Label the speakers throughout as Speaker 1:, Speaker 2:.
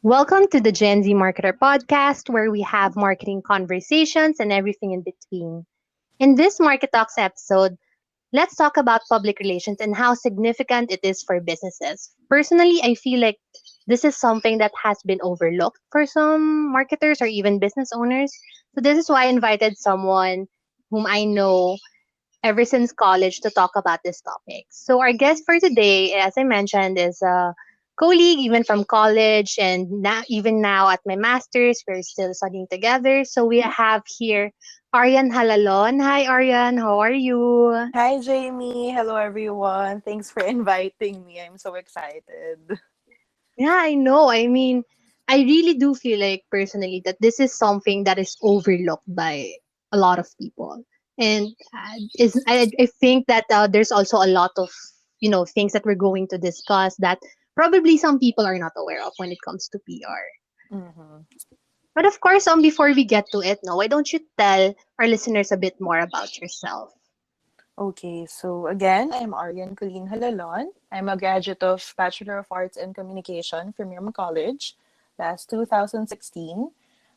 Speaker 1: Welcome to the Gen Z Marketer podcast, where we have marketing conversations and everything in between. In this Market Talks episode, let's talk about public relations and how significant it is for businesses. Personally, I feel like this is something that has been overlooked for some marketers or even business owners. So, this is why I invited someone whom I know ever since college to talk about this topic. So our guest for today, as I mentioned, is a colleague even from college, and even now at my master's, we're still studying together. So we have here Arianne Jalalon. Hi Arianne, how are you?
Speaker 2: Hi, Jamie. Hello, everyone. Thanks for inviting me. I'm so excited.
Speaker 1: Yeah, I know. I mean, I really do feel like personally that this is something that is overlooked by a lot of people. And I think that there's also a lot of, things that we're going to discuss that probably some people are not aware of when it comes to PR.
Speaker 2: hmm
Speaker 1: But of course, before we get to it, no, why don't you tell our listeners a bit more about yourself?
Speaker 2: Okay, so again, I'm Arianne Jalalon. I'm a graduate of Bachelor of Arts in Communication from College, last 2016.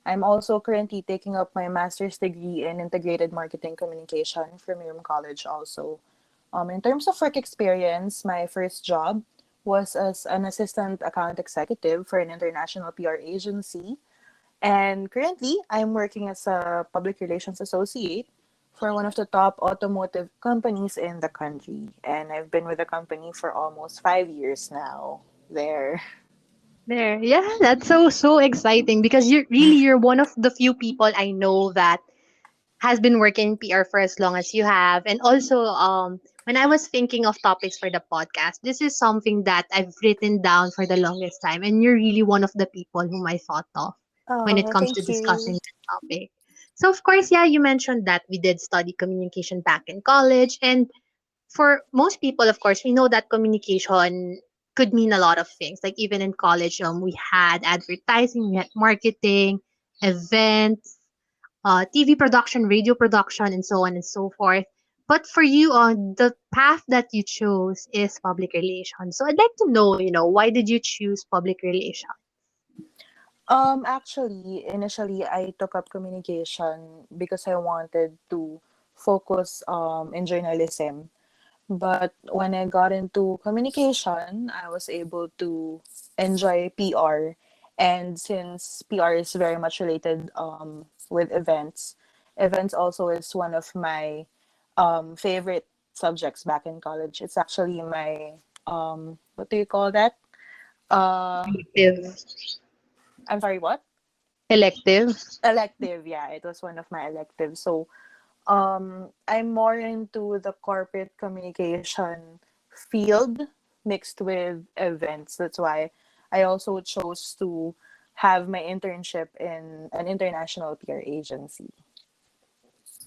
Speaker 2: I'm also currently taking up my master's degree in Integrated Marketing Communication from College also. In terms of work experience, my first job was as an assistant account executive for an international PR agency. And currently, I'm working as a public relations associate for one of the top automotive companies in the country. And I've been with the company for almost 5 years now. There.
Speaker 1: There. Yeah, that's so exciting because you're one of the few people I know that has been working in PR for as long as you have. And also, when I was thinking of topics for the podcast, this is something that I've written down for the longest time. And you're really one of the people whom I thought of when it
Speaker 2: Oh,
Speaker 1: comes to
Speaker 2: thank
Speaker 1: discussing
Speaker 2: you.
Speaker 1: this topic. So, of course, yeah, you mentioned that we did study communication back in college. And for most people, of course, we know that communication could mean a lot of things. Like even in college, we had advertising, we had marketing, events, TV production, radio production, and so on and so forth. But for you, the path that you chose is public relations. So I'd like to know, why did you choose public relations?
Speaker 2: Actually, initially I took up communication because I wanted to focus in journalism. But when I got into communication, I was able to enjoy PR. And since PR is very much related with events, events also is one of my favorite subjects back in college. It's actually my, what do you call that? Uh,
Speaker 1: Elective.
Speaker 2: I'm sorry, what?
Speaker 1: Elective.
Speaker 2: Elective, yeah, it was one of my electives. So I'm more into the corporate communication field mixed with events. That's why I also chose to have my internship in an international PR agency.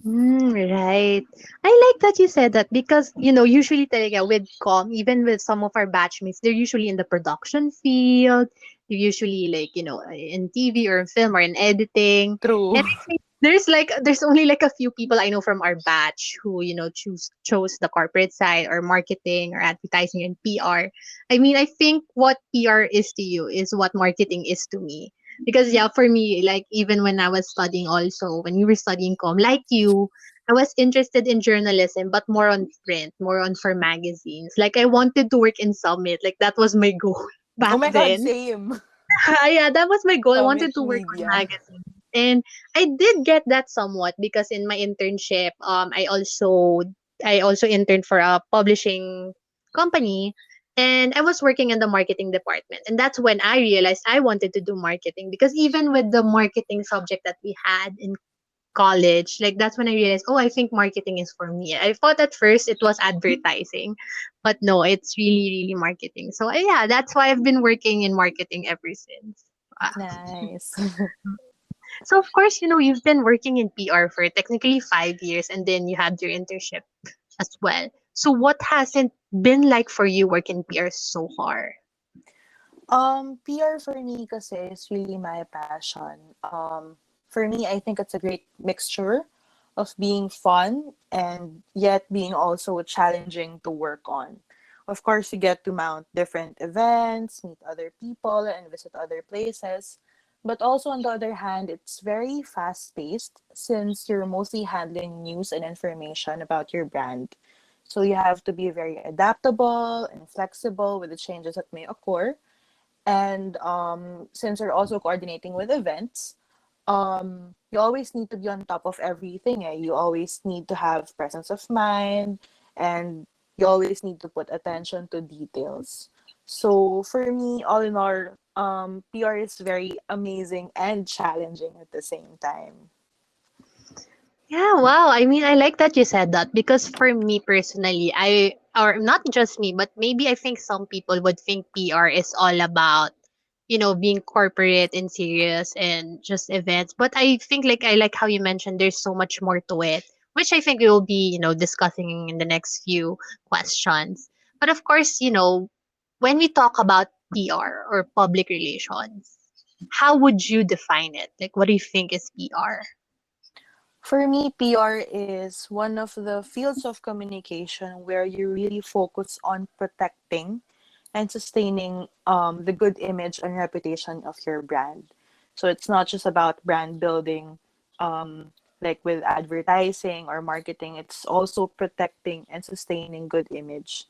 Speaker 1: Right. I like that you said that because, usually talaga with even with some of our batchmates, they're usually in the production field. They're usually like, in TV or in film or in editing.
Speaker 2: True.
Speaker 1: And I think there's only like a few people I know from our batch who, chose the corporate side or marketing or advertising and PR. I mean, I think what PR is to you is what marketing is to me. Because yeah, for me, like even when I was studying also, when you were studying like you, I was interested in journalism, but more on print, more on for magazines. Like I wanted to work in Summit. Like that was my goal
Speaker 2: Oh
Speaker 1: back
Speaker 2: my god,
Speaker 1: then.
Speaker 2: same.
Speaker 1: Yeah, that was my goal. I wanted
Speaker 2: Summit
Speaker 1: to work on
Speaker 2: Media.
Speaker 1: magazines. And I did get that somewhat because in my internship, I also interned for a publishing company, and I was working in the marketing department. And that's when I realized I wanted to do marketing because even with the marketing subject that we had in college, like that's when I realized, oh, I think marketing is for me. I thought at first it was advertising, but no, it's really marketing. So yeah, that's why I've been working in marketing ever since. Wow.
Speaker 2: Nice.
Speaker 1: So of course, you've been working in PR for technically 5 years, and then you had your internship as well. So what hasn't been like for you working PR so far?
Speaker 2: PR for me kasi is really my passion. For me, I think it's a great mixture of being fun and yet being also challenging to work on. Of course, you get to mount different events, meet other people, and visit other places. But also, on the other hand, it's very fast paced since you're mostly handling news and information about your brand. So you have to be very adaptable and flexible with the changes that may occur. And since you're also coordinating with events, you always need to be on top of everything. You always need to have presence of mind, and you always need to put attention to details. So for me, all in all, PR is very amazing and challenging at the same time.
Speaker 1: Yeah, wow. I mean, I like that you said that because for me personally, or not just me, but maybe I think some people would think PR is all about, being corporate and serious and just events. But I think, like, I like how you mentioned there's so much more to it, which I think we will be, discussing in the next few questions. But of course, when we talk about PR or public relations, how would you define it? Like, what do you think is PR?
Speaker 2: For me, PR is one of the fields of communication where you really focus on protecting and sustaining the good image and reputation of your brand. So it's not just about brand building, like with advertising or marketing, it's also protecting and sustaining good image.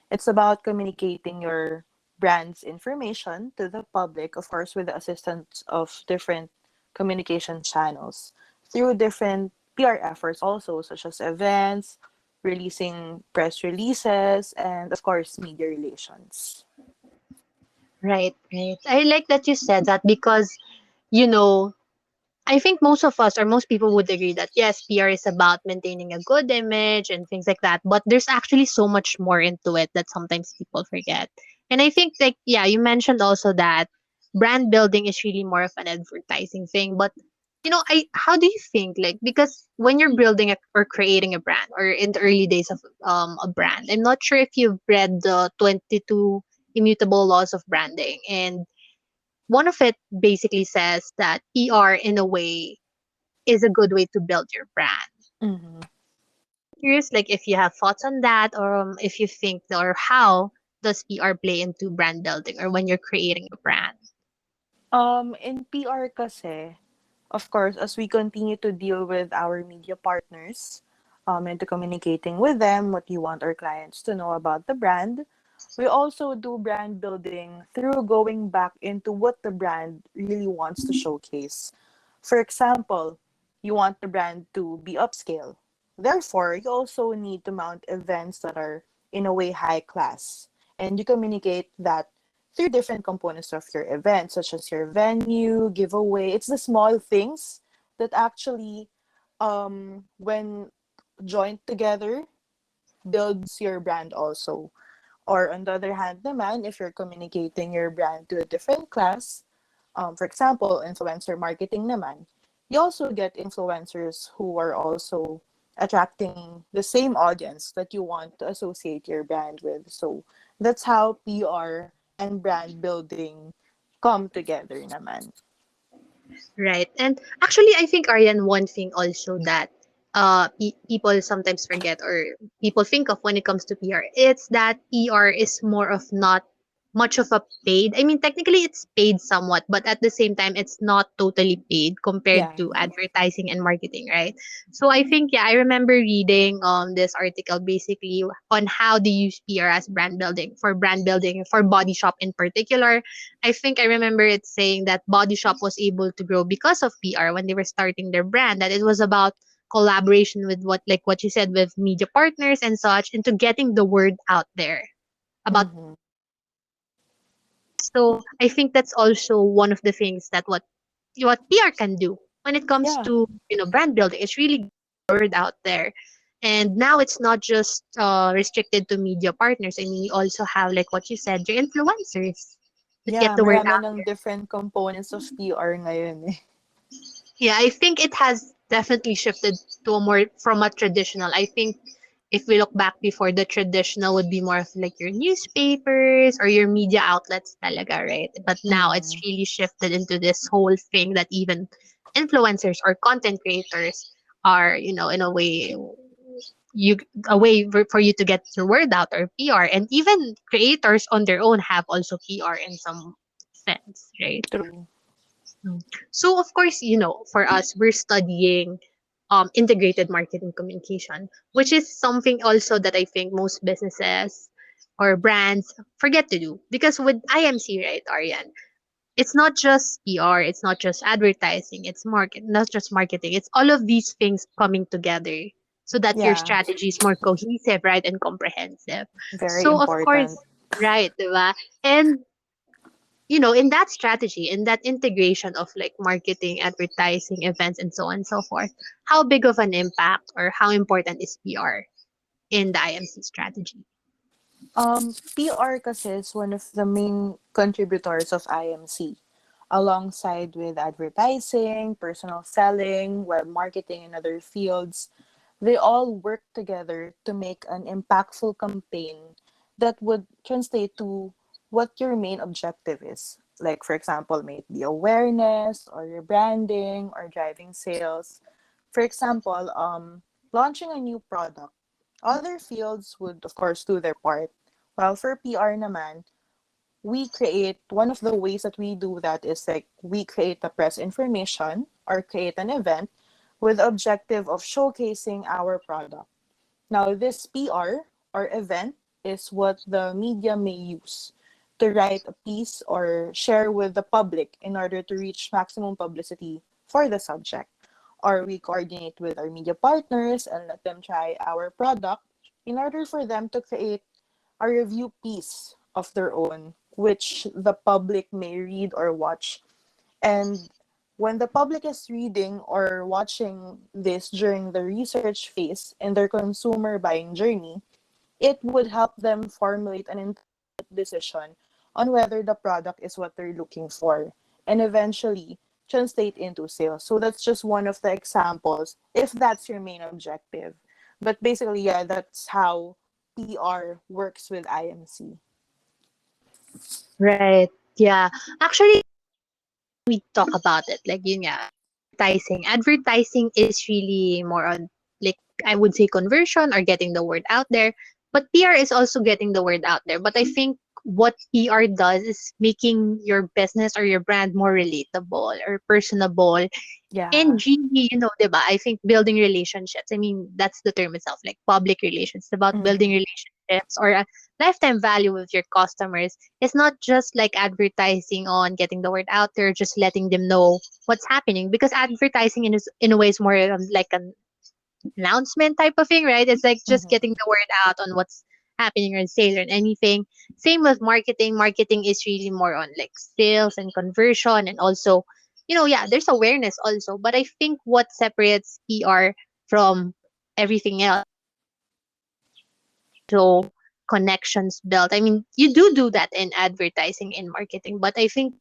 Speaker 2: It's about communicating your brand's information to the public, of course, with the assistance of different communication channels through different PR efforts also, such as events, releasing press releases, and of course, media relations.
Speaker 1: Right, right. I like that you said that because, you know, I think most of us or most people would agree that yes, PR is about maintaining a good image and things like that. But there's actually so much more into it that sometimes people forget. And I think, like, yeah, you mentioned also that brand building is really more of an advertising thing. But how do you think, like, because when you're building or creating a brand or in the early days of a brand, I'm not sure if you've read the 22 immutable laws of branding, and one of it basically says that PR in a way is a good way to build your brand.
Speaker 2: Mm-hmm.
Speaker 1: Curious, like if you have thoughts on that, or if you think, or how does PR play into brand building, or when you're creating a brand?
Speaker 2: In PR kasi, of course, as we continue to deal with our media partners, and to communicating with them what you want our clients to know about the brand, we also do brand building through going back into what the brand really wants to showcase. For example, you want the brand to be upscale. Therefore, you also need to mount events that are in a way high class. And you communicate that through different components of your event, such as your venue, giveaway. It's the small things that actually, when joined together, builds your brand also. Or on the other hand naman, if you're communicating your brand to a different class, for example, influencer marketing naman, you also get influencers who are also attracting the same audience that you want to associate your brand with. So that's how PR and brand building come together naman.
Speaker 1: Right. And actually, I think, Ariane, one thing also that people sometimes forget or people think of when it comes to PR, it's that PR is more of not much of a paid. I mean, technically it's paid somewhat, but at the same time, it's not totally paid compared
Speaker 2: Yeah.
Speaker 1: to advertising and marketing, right? So I think, yeah, I remember reading this article basically on how they use PR as brand building for Body Shop in particular. I think I remember it saying that Body Shop was able to grow because of PR when they were starting their brand, that it was about collaboration with what you said, with media partners and such, into getting the word out there about.
Speaker 2: Mm-hmm.
Speaker 1: So I think that's also one of the things that what PR can do when it comes
Speaker 2: Yeah.
Speaker 1: to brand building. It's really word out there. And now it's not just restricted to media partners. I mean, you also have, like what you said, your influencers that get
Speaker 2: Yeah,
Speaker 1: the word
Speaker 2: marami
Speaker 1: out.
Speaker 2: ng different components of PR ngayon eh.
Speaker 1: Yeah, I think it has definitely shifted to a more from a traditional. I think if we look back before, the traditional would be more of like your newspapers or your media outlets talaga, right? But now it's
Speaker 2: Mm-hmm.
Speaker 1: really shifted into this whole thing that even influencers or content creators are, in a way, you a way for you to get your word out, or PR. And even creators on their own have also PR in some sense, right?
Speaker 2: True.
Speaker 1: Mm. So of course, for us, we're studying integrated marketing communication, which is something also that I think most businesses or brands forget to do. Because with IMC, right, Ariane, it's not just PR, it's not just advertising, it's not just marketing. It's all of these things coming together so that your
Speaker 2: Yeah,
Speaker 1: strategy is more cohesive, right, and comprehensive.
Speaker 2: very
Speaker 1: So of
Speaker 2: important.
Speaker 1: course, right, diba? And in that strategy, in that integration of like marketing, advertising, events, and so on and so forth, how big of an impact or how important is PR in the IMC strategy?
Speaker 2: PR kasi is one of the main contributors of IMC, alongside with advertising, personal selling, web marketing, and other fields. They all work together to make an impactful campaign that would translate to what your main objective is. Like, for example, may it be awareness or your branding or driving sales. For example, launching a new product. Other fields would, of course, do their part. While for PR naman, we create, one of the ways that we do that is like we create a press information or create an event with the objective of showcasing our product. Now, this PR or event is what the media may use to write a piece or share with the public in order to reach maximum publicity for the subject. Or we coordinate with our media partners and let them try our product in order for them to create a review piece of their own, which the public may read or watch. And when the public is reading or watching this during the research phase in their consumer buying journey, it would help them formulate an intelligent decision on whether the product is what they're looking for and eventually translate into sales. So that's just one of the examples if that's your main objective. But basically, yeah, that's how PR works with IMC.
Speaker 1: Right. Yeah. Actually, we talk about it, like yeah, advertising. Advertising is really more on, like, I would say, conversion or getting the word out there. But PR is also getting the word out there. But I think what PR does is making your business or your brand more relatable or personable. And
Speaker 2: Yeah.
Speaker 1: really, 'di ba? I think building relationships. I mean, that's the term itself, like public relations. It's about building
Speaker 2: Mm-hmm.
Speaker 1: relationships or a lifetime value with your customers. It's not just like advertising on getting the word out there, just letting them know what's happening. Because advertising in a way is more like an announcement type of thing, right? It's like just
Speaker 2: Mm-hmm.
Speaker 1: getting the word out on what's happening or sales or anything. Same with marketing. Marketing is really more on like sales and conversion, and also, yeah, there's awareness also. But I think what separates PR from everything else, so connections built. I mean, you do that in advertising and marketing, but I think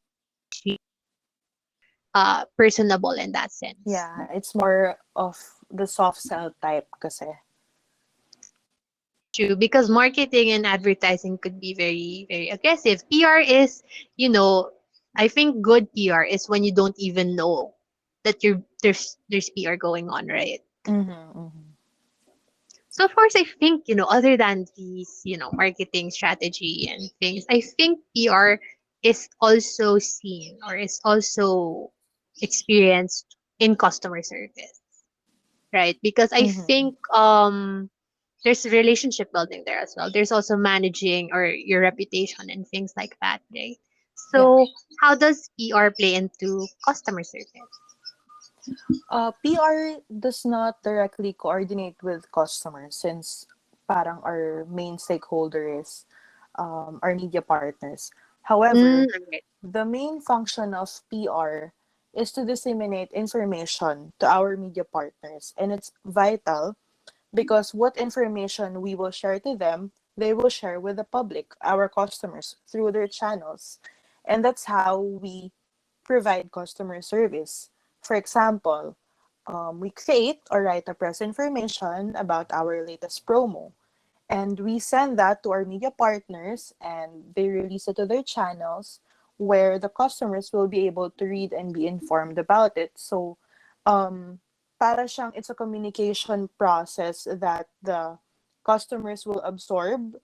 Speaker 1: personable in that sense.
Speaker 2: Yeah, it's more of the soft sell type kasi.
Speaker 1: That's true, because marketing and advertising could be very, very aggressive. PR is, you know, I think good PR is when you don't even know that there's PR going on, right?
Speaker 2: Mm-hmm, mm-hmm.
Speaker 1: So of course I think, other than these, marketing strategy and things, I think PR is also seen or is also experienced in customer service, right? Because I
Speaker 2: Mm-hmm.
Speaker 1: think there's relationship building there as well. There's also managing or your reputation and things like that, right?
Speaker 2: Yeah.
Speaker 1: So how does PR play into customer service?
Speaker 2: PR does not directly coordinate with customers since parang our main stakeholder is our media partners.
Speaker 1: Mm,
Speaker 2: However,
Speaker 1: right.
Speaker 2: the main function of PR is to disseminate information to our media partners, and it's vital because what information we will share to them, they will share with the public, our customers, through their channels. And that's how we provide customer service. For example, we create or write a press information about our latest promo. And we send that to our media partners and they release it to their channels where the customers will be able to read and be informed about it. So, um, para siyang it's a communication process that the customers will absorb,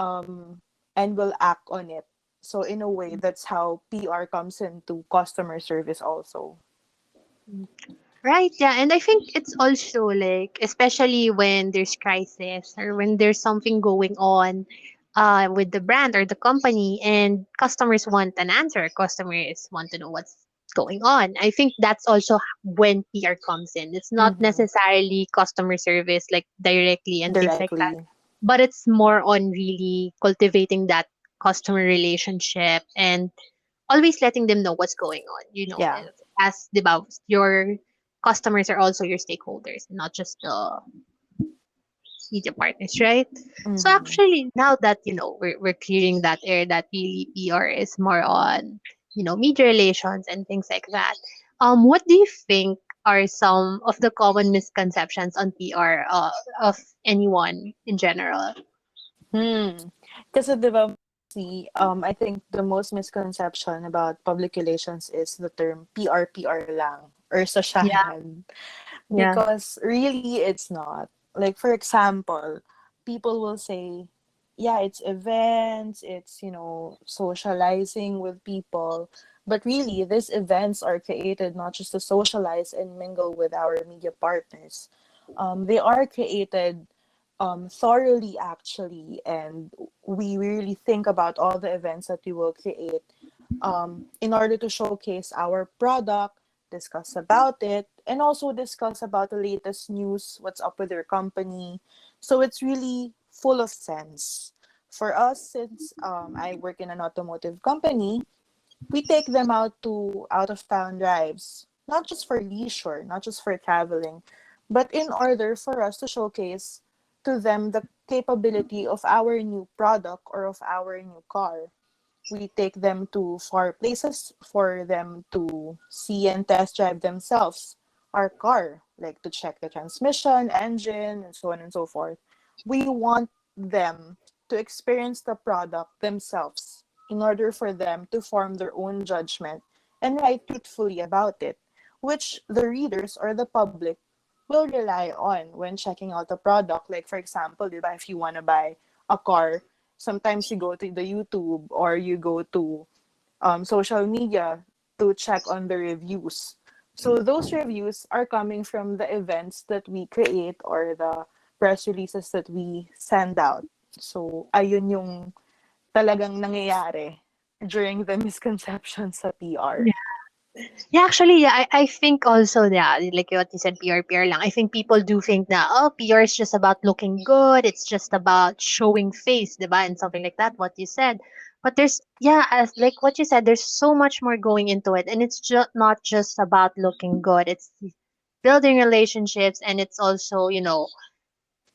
Speaker 2: um, and will act on it. So in a way, that's how PR comes into customer service also.
Speaker 1: Right, yeah. And I think it's also like, especially when there's crisis or when there's something going on with the brand or the company and customers want an answer, customers want to know what's going on. I think that's also when PR comes in. It's not
Speaker 2: Mm-hmm.
Speaker 1: necessarily customer service like directly and things like that,
Speaker 2: Directly.
Speaker 1: but it's more on really cultivating that customer relationship and always letting them know what's going on.
Speaker 2: Yeah.
Speaker 1: As the your customers are also your stakeholders, not just the media partners, right? So
Speaker 2: Mm-hmm.
Speaker 1: actually, now that we're clearing that air, that really PR is more on media relations and things like that. What do you think are some of the common misconceptions on PR of anyone in general?
Speaker 2: Hmm. Kasi diba, see, I think the most misconception about public relations is the term PR lang or
Speaker 1: Yeah,
Speaker 2: sosyalan.
Speaker 1: yeah,
Speaker 2: Because really it's not. Like for example, people will say, yeah, it's events, it's, socializing with people. But really, these events are created not just to socialize and mingle with our media partners. They are created thoroughly, actually, and we really think about all the events that we will create in order to showcase our product, discuss about it, and also discuss about the latest news, what's up with your company. So it's really full of sense. For us, since I work in an automotive company, we take them out to out of town drives, not just for leisure, not just for traveling, but in order for us to showcase to them the capability of our new product or of our new car. We take them to far places for them to see and test drive themselves our car, like to check the transmission, engine, and so on and so forth. We want them to experience the product themselves in order for them to form their own judgment and write truthfully about it, which the readers or the public will rely on when checking out the product. Like, for example, if you want to buy a car, sometimes you go to the YouTube or you go to social media to check on the reviews. So those reviews are coming from the events that we create or the press releases that we send out. So ayun yung talagang nangyayari during the misconception sa PR.
Speaker 1: Yeah, actually, yeah, I think also, yeah, like what you said, PR lang. I think people do think that, oh, PR is just about looking good. It's just about showing face, diba? And something like that, what you said. But there's, yeah, as like what you said, there's so much more going into it. And it's just not just about looking good. It's building relationships. And it's also,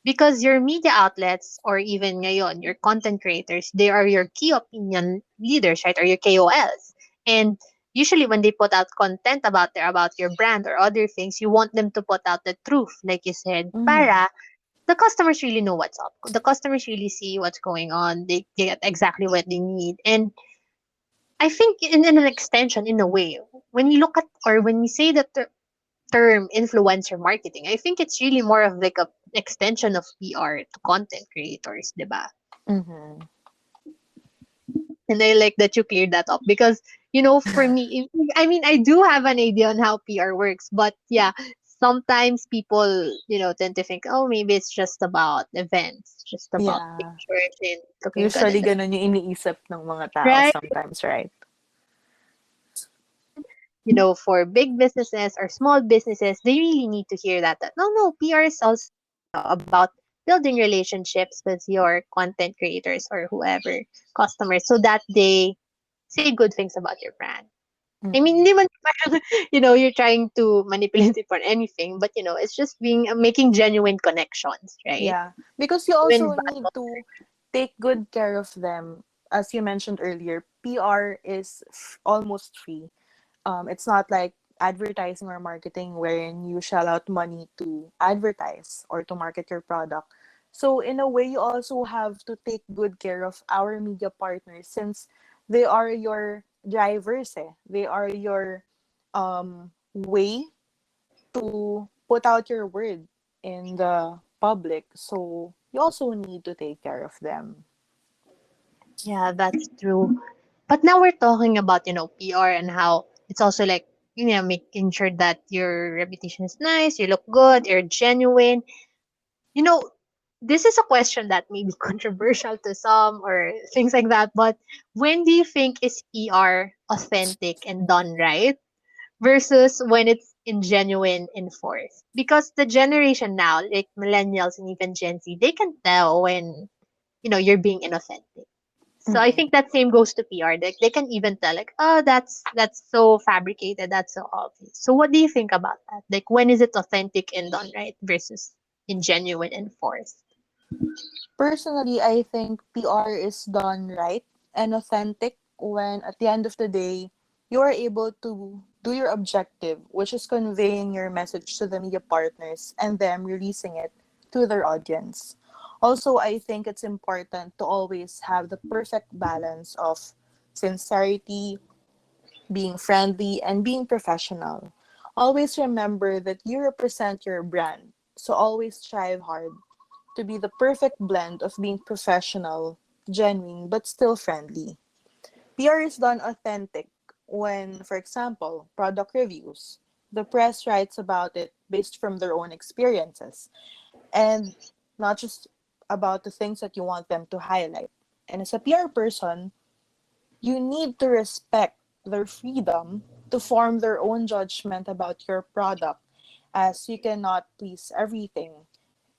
Speaker 1: because your media outlets or even ngayon, your content creators, they are your key opinion leaders, right? Or your KOLs. And usually when they put out content about your brand or other things, you want them to put out the truth, like you said,
Speaker 2: Mm-hmm.
Speaker 1: para the customers really know what's up. The customers really see what's going on. They get exactly what they need. And I think in an extension, in a way, when you look at or when you say that term influencer marketing, I think it's really more of like a extension of PR to content creators, diba?
Speaker 2: Mm-hmm.
Speaker 1: And I like that you cleared that up because, for me, I mean, I do have an idea on how PR works, but yeah, sometimes people, tend to think, oh, maybe it's just about events, just about
Speaker 2: Yeah.
Speaker 1: pictures and looking good
Speaker 2: Usually,
Speaker 1: in the
Speaker 2: ganun yung iniisip ng mga tao
Speaker 1: right.
Speaker 2: sometimes, right?
Speaker 1: For big businesses or small businesses, they really need to hear that no, PR is also about building relationships with your content creators or whoever customers so that they say good things about your brand. I mean,
Speaker 2: Mm-hmm.
Speaker 1: hindi man parang, you're trying to manipulate it for anything, but it's just making genuine connections, right?
Speaker 2: Yeah, because you
Speaker 1: Even
Speaker 2: also
Speaker 1: bad
Speaker 2: need to take good care of them. As you mentioned earlier, PR is almost free. It's not like advertising or marketing wherein you shell out money to advertise or to market your product. So in a way, you also have to take good care of our media partners since they are your drivers. Eh. They are your way to put out your word in the public. So you also need to take care of them.
Speaker 1: Yeah, that's true. But now we're talking about, PR and how it's also like, making sure that your reputation is nice, you look good, you're genuine. You know, this is a question that may be controversial to some or things like that, but when do you think is PR authentic and done right versus when it's ingenuine and forced? Because the generation now, like millennials and even Gen Z, they can tell when, you're being inauthentic. So I
Speaker 2: Mm-mm.
Speaker 1: think that same goes to PR. Like they can even tell like, oh, that's so fabricated, that's so obvious. So what do you think about that? Like when is it authentic and done right versus ingenuine and forced?
Speaker 2: Personally, I think PR is done right and authentic when at the end of the day, you are able to do your objective, which is conveying your message to the media partners and them releasing it to their audience. Also, I think it's important to always have the perfect balance of sincerity, being friendly, and being professional. Always remember that you represent your brand, so always strive hard to be the perfect blend of being professional, genuine, but still friendly. PR is done authentic when, for example, product reviews. The press writes about it based from their own experiences and not just about the things that you want them to highlight. And as a PR person, you need to respect their freedom to form their own judgment about your product, as you cannot please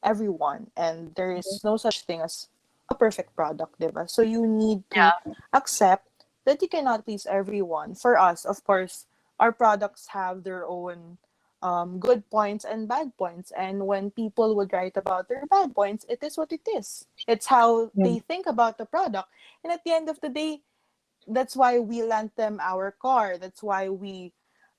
Speaker 2: everyone, and there is no such thing as a perfect product, diba? So you need to
Speaker 1: Yeah.
Speaker 2: accept that you cannot please everyone. For us, of course, our products have their own good points and bad points, and when people would write about their bad points, it is what it is. It's how
Speaker 1: Yeah.
Speaker 2: they think about the product, and at the end of the day, that's why we lent them our car. That's why we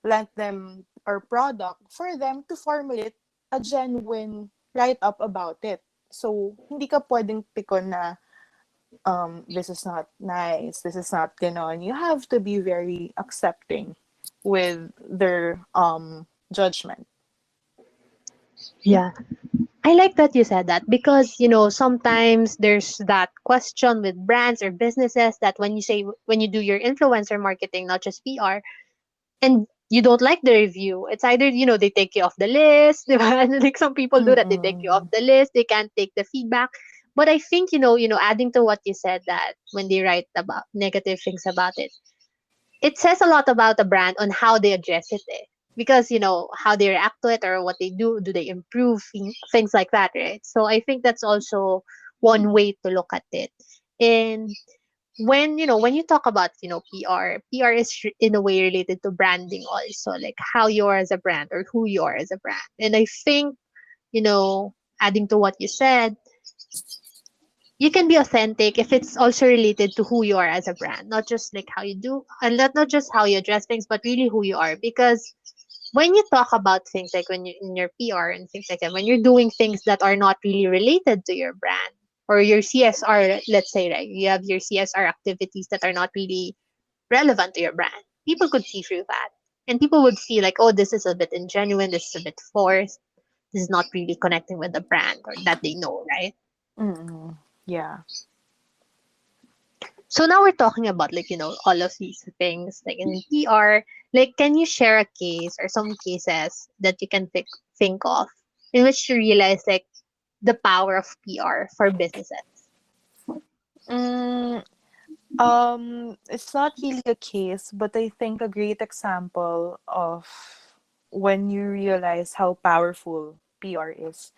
Speaker 2: lent them our product for them to formulate a genuine write-up about it. So, hindi ka pwedeng pikon na, this is not nice, this is not ganon. You have to be very accepting with their judgment.
Speaker 1: Yeah. I like that you said that because, sometimes there's that question with brands or businesses that when you do your influencer marketing, not just PR, and you don't like the review, it's either, they take you off the list, diba? And like some people do that, they take you off
Speaker 2: Mm-mm.
Speaker 1: the list, they can't take the feedback. But I think, adding to what you said that when they write about negative things about it, it says a lot about the brand on how they address it. Eh. Because, how they react to it or what they do they improve things like that, right? So I think that's also one way to look at it. And when you talk about PR is in a way related to branding also, like how you are as a brand or who you are as a brand. And I think, you know adding to what you said, you can be authentic if it's also related to who you are as a brand, not just like how you do, and not just how you address things, but really who you are. Because when you talk about things like when you in your PR and things like that, when you're doing things that are not really related to your brand or your CSR, let's say, right, you have your CSR activities that are not really relevant to your brand, people could see through that. And people would see like, oh, this is a bit ingenuine, this is a bit forced, this is not really connecting with the brand or that they know, right?
Speaker 2: Mm-mm. Yeah.
Speaker 1: So now we're talking about like, all of these things like in PR. Like, can you share a case or some cases that you can think of in which you realize like the power of PR for businesses?
Speaker 2: Mm, it's not really a case, but I think a great example of when you realize how powerful PR is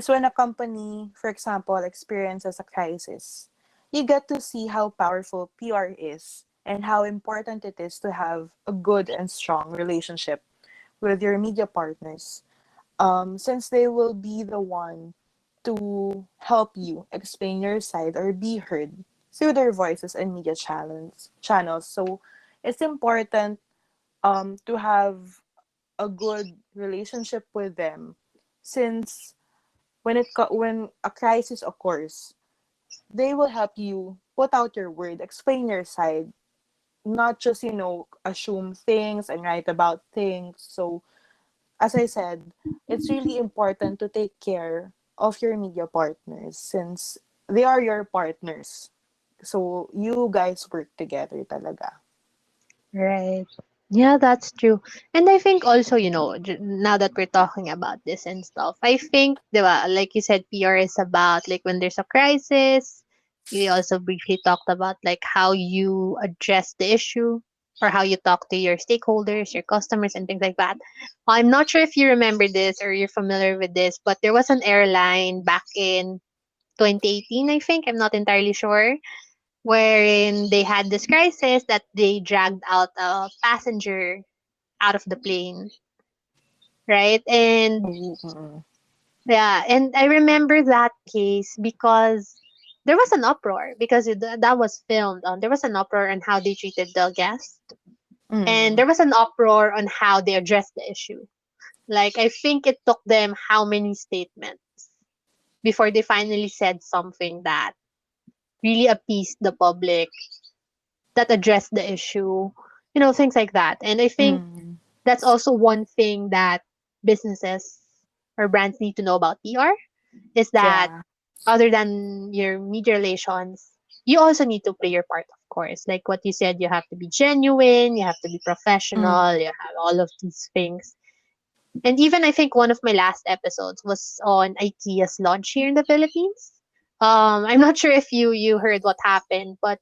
Speaker 2: when a company, for example, experiences a crisis. You get to see how powerful PR is and how important it is to have a good and strong relationship with your media partners, since they will be the one to help you explain your side or be heard through their voices and media channels. So it's important to have a good relationship with them, since when a crisis occurs, they will help you put out your word, explain your side, not just assume things and write about things. So as I said, it's really important to take care of your media partners since they are your partners. So you guys work together talaga.
Speaker 1: Right. Yeah, that's true. And I think also, now that we're talking about this and stuff, I think, diba, like you said, PR is about like when there's a crisis. We also briefly talked about like how you address the issue or how you talk to your stakeholders, your customers, and things like that. I'm not sure if you remember this or you're familiar with this, but there was an airline back in 2018, I think. I'm not entirely sure wherein they had this crisis that they dragged out a passenger out of the plane, right? And
Speaker 2: Oh, mm-mm.
Speaker 1: yeah, and I remember that case because there was an uproar because that was filmed. There was an uproar on how they treated the guest, and
Speaker 2: Mm.
Speaker 1: there was an uproar on how they addressed the issue. Like I think it took them how many statements before they finally said something that really appeased the public, that addressed the issue, things like that. And I think
Speaker 2: Mm.
Speaker 1: that's also one thing that businesses or brands need to know about PR is that
Speaker 2: Yeah.
Speaker 1: other than your media relations, you also need to play your part, of course. Like what you said, you have to be genuine, you have to be professional,
Speaker 2: Mm.
Speaker 1: you have all of these things. And even I think one of my last episodes was on IKEA's launch here in the Philippines. I'm not sure if you heard what happened, but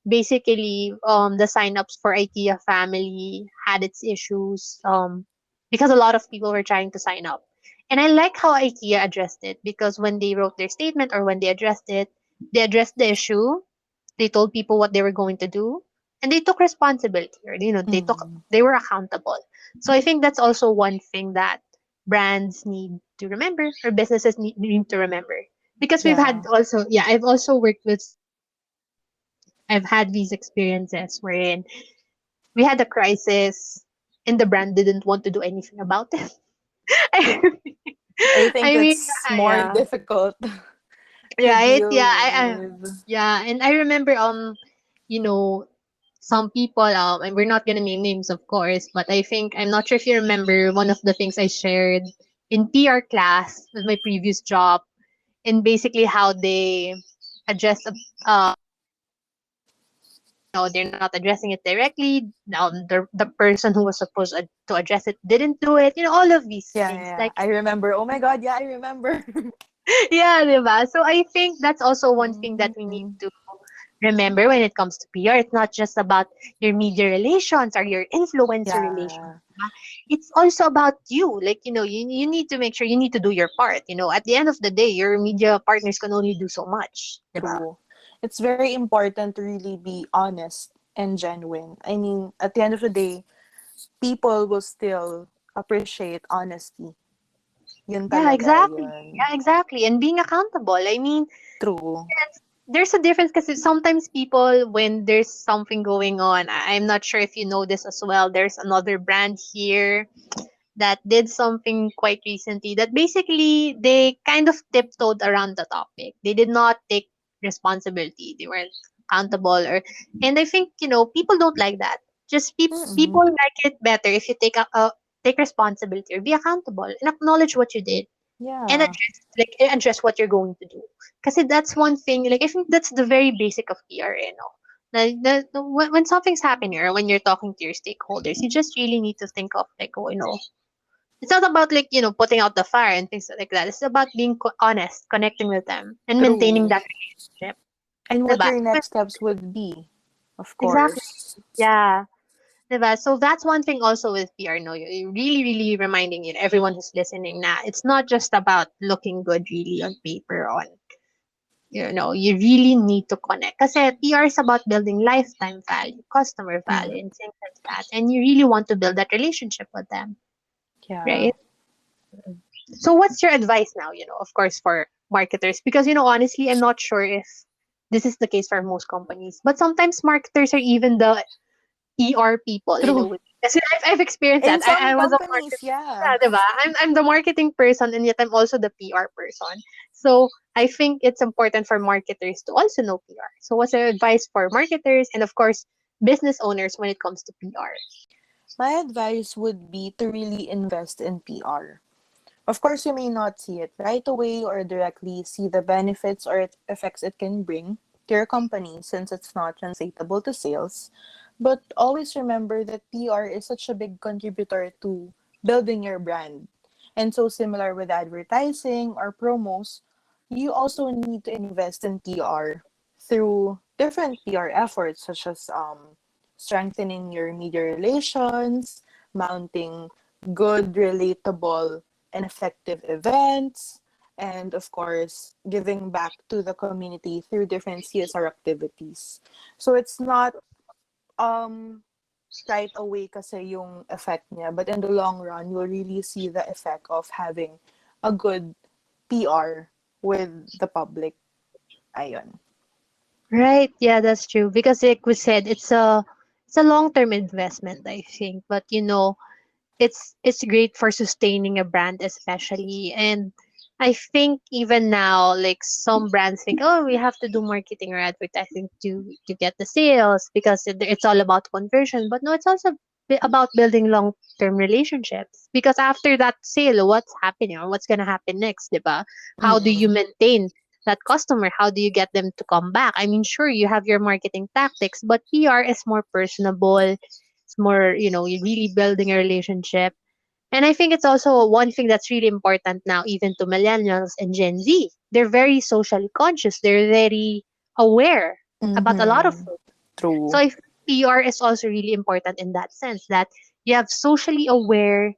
Speaker 1: basically, the signups for IKEA family had its issues, because a lot of people were trying to sign up. And I like how IKEA addressed it because when they wrote their statement or when they addressed it, they addressed the issue, they told people what they were going to do, and they took responsibility, or
Speaker 2: Mm.
Speaker 1: they were accountable. So I think that's also one thing that brands need to remember or businesses need to remember, because we've had
Speaker 2: Yeah.
Speaker 1: also, yeah, I've also worked with startups wherein I've had these experiences wherein we had a crisis and the brand didn't want to do anything about it.
Speaker 2: I think
Speaker 1: I mean,
Speaker 2: that's more
Speaker 1: yeah,
Speaker 2: difficult to
Speaker 1: right,
Speaker 2: deal
Speaker 1: yeah,
Speaker 2: with.
Speaker 1: yeah, and I remember, you know, some people, and we're not gonna name names, of course, but I think I'm not sure if you remember one of the things I shared in PR class with my previous job, and basically how they address a crisis wherein they're not addressing it directly. The person who was supposed to address it didn't do it. All of these
Speaker 2: Yeah,
Speaker 1: things.
Speaker 2: yeah.
Speaker 1: Like,
Speaker 2: I remember. Oh my god, yeah, I remember.
Speaker 1: yeah, diba? So I think that's also one thing that we need
Speaker 2: Mm.
Speaker 1: to remember when it comes to PR. It's not just about your media relations or your influencer relations.
Speaker 2: Yeah,
Speaker 1: Diba? It's also about you. Like, you need to make sure you need to do your part. At the end of the day, your media partners can only do so much. Diba?
Speaker 2: true. It's very important to really be honest and genuine. I mean, at the end of the day, people will still appreciate honesty. Yun
Speaker 1: Yeah,
Speaker 2: talaga
Speaker 1: exactly.
Speaker 2: yun.
Speaker 1: Yeah, exactly. And being accountable. I mean,
Speaker 2: True.
Speaker 1: there's a difference because sometimes people, when there's something going on, I'm not sure if you know this as well. There's another brand here that did something quite recently that basically they kind of tiptoed around the topic. They did not take responsibility. They weren't accountable, and I think people don't like that. Just
Speaker 2: Mm-mm.
Speaker 1: people like it better if you take responsibility or be accountable and acknowledge what you did and
Speaker 2: Yeah,
Speaker 1: address what you're going to do. Because that's one thing. Like I think that's the very basic of PR. Like when something's happening or when you're talking to your stakeholders, you just really need to think of like, it's not about like putting out the fire and things like that. It's about being honest, connecting with them, and maintaining
Speaker 2: true.
Speaker 1: that relationship.
Speaker 2: And what
Speaker 1: Diba?
Speaker 2: your next steps would be, of
Speaker 1: Exactly.
Speaker 2: course.
Speaker 1: Yeah. Diba? So that's one thing also with PR. No, you're really, really reminding everyone who's listening now. It's not just about looking good, really, on paper. You really need to connect. Because PR is about building lifetime value, customer
Speaker 2: Mm.
Speaker 1: value, and things like that. And you really want to build that relationship with them,
Speaker 2: Yeah,
Speaker 1: right? So what's your advice now, of course, for marketers? Because, honestly, I'm not sure if this is the case for most companies, but sometimes marketers are even the ER people in a
Speaker 2: true.
Speaker 1: way. Kasi I've experienced
Speaker 2: In
Speaker 1: that.
Speaker 2: some
Speaker 1: I was a market,
Speaker 2: companies, yeah.
Speaker 1: yeah, diba? I'm the marketing person and yet I'm also the PR person. So I think it's important for marketers to also know PR. So what's your advice for marketers and of course business owners when it comes to PR?
Speaker 2: My advice would be to really invest in PR. Of course, you may not see it right away or directly see the benefits or effects it can bring to your company since it's not translatable to sales. But always remember that PR is such a big contributor to building your brand. And so, similar with advertising or promos, you also need to invest in PR through different PR efforts, such as strengthening your media relations, mounting good, relatable, and effective events, and of course, giving back to the community through different CSR activities. So it's not um right away kasi yung effect niya, but in the long run, you'll really see the effect of having a good PR with the public. Ayun.
Speaker 1: Right. Yeah, that's true. Because like we said, it's a long-term investment, I think. But it's great for sustaining a brand especially. And I think even now, like some brands think, oh, we have to do marketing or advertising to get the sales because it's all about conversion. But no, it's also about building long-term relationships. Because after that sale, what's happening or what's gonna happen next, diba? How do you
Speaker 2: Mm-mm.
Speaker 1: maintain that customer? How do you get them to come back? I mean, sure, you have your marketing tactics, but PR is more personable. It's more, you're really building a relationship. And I think it's also one thing that's really important now, even to millennials and Gen Z. They're very socially conscious. They're very aware about a lot of
Speaker 2: Mm-hmm.
Speaker 1: things. So
Speaker 2: True.
Speaker 1: I think PR is also really important in that sense that you have socially aware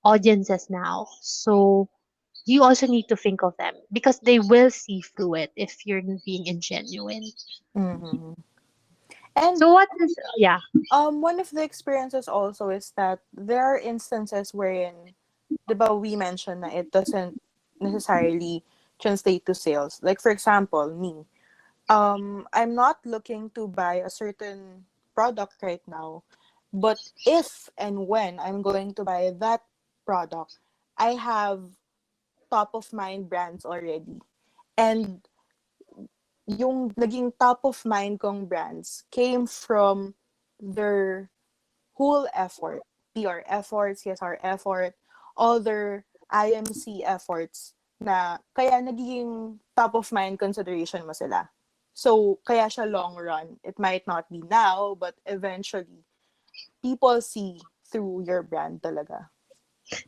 Speaker 1: audiences now. So you also need to think of them because they will see through it if you're being ingenuine.
Speaker 2: Mm-hmm. And
Speaker 1: So what is, yeah.
Speaker 2: one of the experiences also is that there are instances wherein, diba, we mentioned na it doesn't necessarily translate to sales. Like for example, me. I'm not looking to buy a certain product right now, but if and when I'm going to buy that product, I have top of mind brands already. And yung naging top of mind kong brands came from their whole effort, PR effort, CSR effort, all their IMC efforts na kaya naging top of mind consideration mo sila. So, kaya siya long run. It might not be now, but eventually, people see through your brand talaga.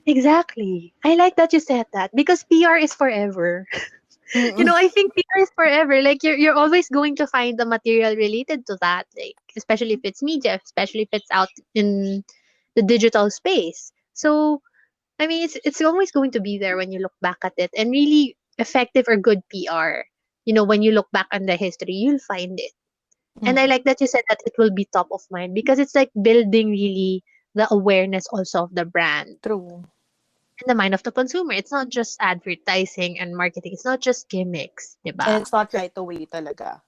Speaker 1: Exactly. I like that you said that because PR is forever.
Speaker 2: Mm-mm.
Speaker 1: I think PR is forever. Like you're always going to find the material related to that, like especially if it's media, especially if it's out in the digital space. So I mean, it's always going to be there when you look back at it, and really effective or good PR. When you look back on the history, you'll find it. And I
Speaker 2: Mm.
Speaker 1: like that you said that it will be top of mind because it's like building really the awareness also of the brand
Speaker 2: True.
Speaker 1: in the mind of the consumer. It's not just advertising and marketing. It's not just gimmicks,
Speaker 2: And
Speaker 1: diba?
Speaker 2: it's not right away talaga.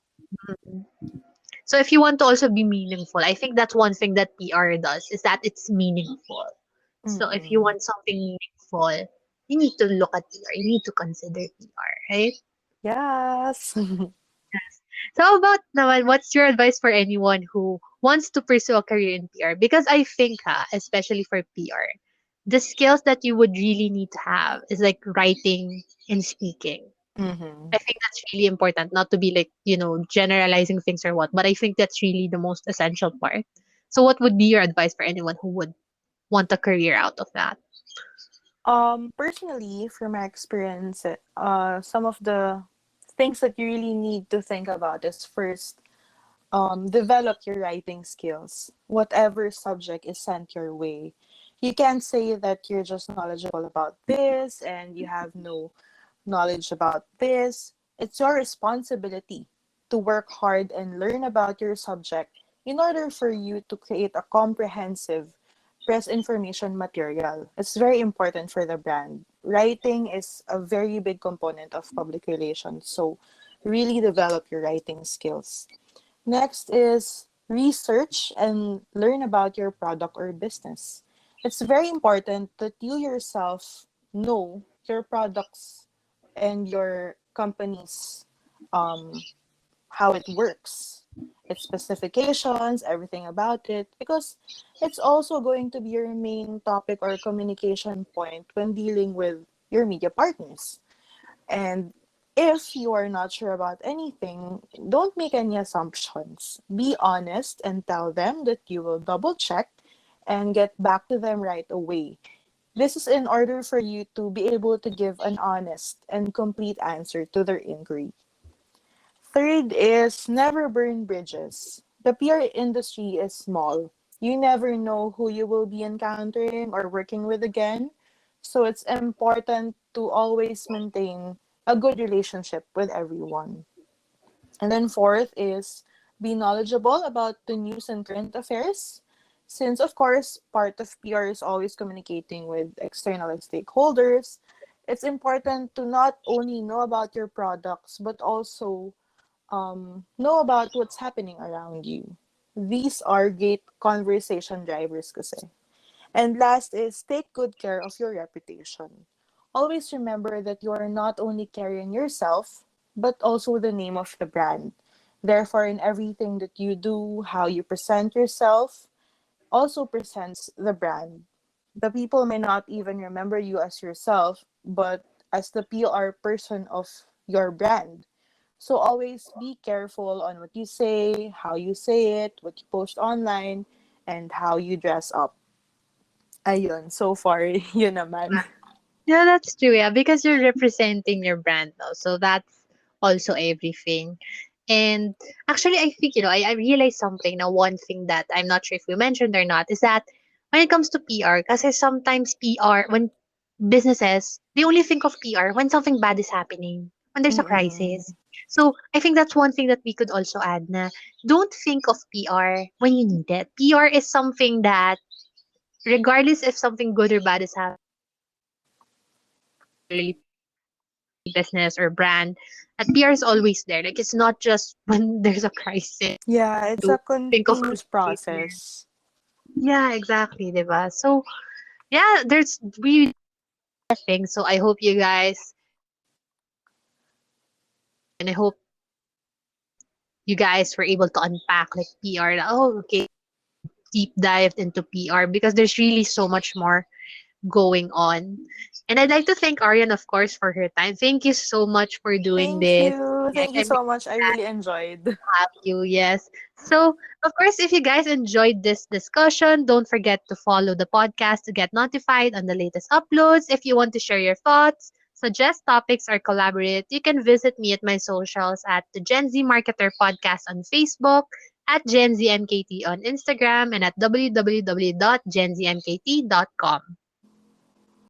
Speaker 1: Mhm. So if you want to also be meaningful, I think that's one thing that PR does is that it's meaningful. So if you
Speaker 2: Mm-mm.
Speaker 1: want something meaningful, you need to look at PR. You need to consider PR, right?
Speaker 2: Yes.
Speaker 1: So how about naman, what's your advice for anyone who wants to pursue a career in PR? Because I think, especially for PR, the skills that you would really need to have is like writing and speaking.
Speaker 2: Mm-hmm.
Speaker 1: I think that's really important, not to be like, generalizing things or what, but I think that's really the most essential part. So what would be your advice for anyone who would want a career out of that?
Speaker 2: Personally, from my experience, some of the things that you really need to think about is first, develop your writing skills, whatever subject is sent your way. You can't say that you're just knowledgeable about this and you have no knowledge about this. It's your responsibility to work hard and learn about your subject in order for you to create a comprehensive press information material. It's very important for the brand. Writing is a very big component of public relations, so really develop your writing skills. Next is research and learn about your product or business. It's very important that you yourself know your products and your company's, um, how it works. its specifications, everything about it, because it's also going to be your main topic or communication point when dealing with your media partners. And if you are not sure about anything, don't make any assumptions. Be honest and tell them that you will double check and get back to them right away. This is in order for you to be able to give an honest and complete answer to their inquiry. Third is never burn bridges. The PR industry is small. You never know who you will be encountering or working with again. So it's important to always maintain a good relationship with everyone. And then fourth is be knowledgeable about the news and current affairs. Since, of course, part of PR is always communicating with external stakeholders, it's important to not only know about your products, but also know about what's happening around you. These are great conversation drivers kasi. And last is take good care of your reputation. Always remember that you are not only carrying yourself, but also the name of the brand. Therefore, in everything that you do, how you present yourself also presents the brand. The people may not even remember you as yourself, but as the PR person of your brand. So always be careful on what you say, how you say it, what you post online, and how you dress up. Ayun, so far, yun naman.
Speaker 1: Yeah, that's true. Yeah, because you're representing your brand now. So that's also everything. And actually, I think, I realized something now. One thing that I'm not sure if we mentioned or not is that when it comes to PR, because sometimes PR, when businesses, they only think of PR when something bad is happening, when there's a
Speaker 2: Mm-mm.
Speaker 1: crisis. So I think that's one thing that we could also add na don't think of PR when you need it. PR is something that, regardless if something good or bad is happening, particularly to any business or brand, that PR is always there. Like it's not just when there's a crisis
Speaker 2: Yeah, it's
Speaker 1: to
Speaker 2: a
Speaker 1: think of
Speaker 2: continuous
Speaker 1: communicating.
Speaker 2: process.
Speaker 1: Yeah, exactly, diba? So yeah, there's we things. So I hope you guys and I hope you guys were able to unpack like PR. Oh, okay, deep dived into PR because there's really so much more going on. And I'd like to thank Ariane, of course, for her time. Thank you so much for doing
Speaker 2: Thank
Speaker 1: this.
Speaker 2: you.
Speaker 1: Like,
Speaker 2: Thank you
Speaker 1: I'm
Speaker 2: so much. I really enjoyed.
Speaker 1: have you. Yes. So, of course, if you guys enjoyed this discussion, don't forget to follow the podcast to get notified on the latest uploads. If you want to share your thoughts, suggest topics, or collaborate, you can visit me at my socials at the Gen Z Marketer Podcast on Facebook, at Gen Z MKT on Instagram, and at www.genzmkt.com.